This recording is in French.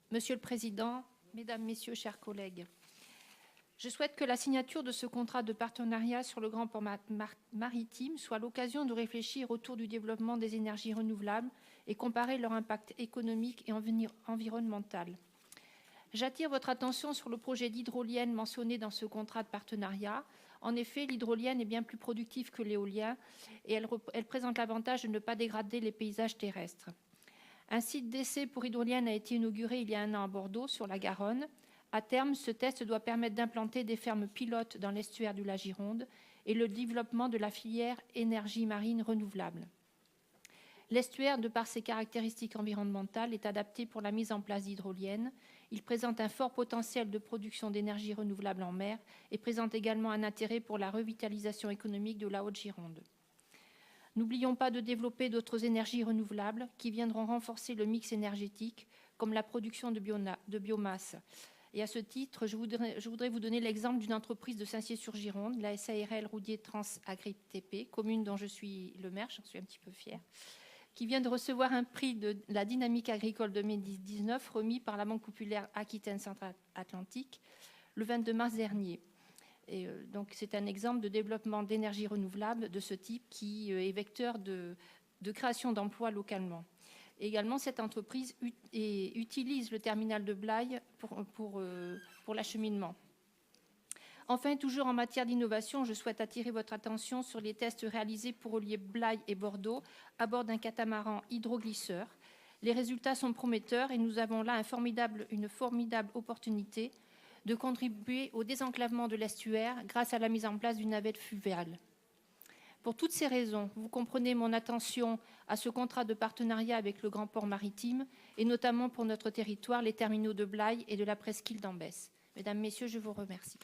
Monsieur le Président, Mesdames, Messieurs, chers collègues, je souhaite que la signature de ce contrat de partenariat sur le Grand Port Maritime soit l'occasion de réfléchir autour du développement des énergies renouvelables et comparer leur impact économique et environnemental. J'attire votre attention sur le projet d'hydrolienne mentionné dans ce contrat de partenariat. En effet, l'hydrolienne est bien plus productive que l'éolien et elle présente l'avantage de ne pas dégrader les paysages terrestres. Un site d'essai pour hydrolienne a été inauguré il y a un an à Bordeaux, sur la Garonne. À terme, ce test doit permettre d'implanter des fermes pilotes dans l'estuaire du lac Gironde et le développement de la filière énergie marine renouvelable. L'estuaire, de par ses caractéristiques environnementales, est adapté pour la mise en place d'hydroliennes. Il présente un fort potentiel de production d'énergie renouvelable en mer et présente également un intérêt pour la revitalisation économique de la Haute-Gironde. N'oublions pas de développer d'autres énergies renouvelables qui viendront renforcer le mix énergétique, comme la production de biomasse. Et à ce titre, je voudrais vous donner l'exemple d'une entreprise de Saint-Cyr-sur-Gironde, la SARL Roudier Trans AgriTP, commune dont je suis le maire, j'en suis un petit peu fière, qui vient de recevoir un prix de la dynamique agricole 2019 remis par la Banque populaire Aquitaine Centre-Atlantique le 22 mars dernier. Et donc c'est un exemple de développement d'énergie renouvelable de ce type qui est vecteur de création d'emplois localement. Et également, cette entreprise utilise le terminal de Blaye pour l'acheminement. Enfin, toujours en matière d'innovation, je souhaite attirer votre attention sur les tests réalisés pour relier Blaye et Bordeaux à bord d'un catamaran hydroglisseur. Les résultats sont prometteurs et nous avons là une formidable opportunité de contribuer au désenclavement de l'estuaire grâce à la mise en place d'une navette fluviale. Pour toutes ces raisons, vous comprenez mon attention à ce contrat de partenariat avec le Grand Port Maritime et notamment pour notre territoire, les terminaux de Blaye et de la presqu'île d'Ambès. Mesdames, Messieurs, je vous remercie.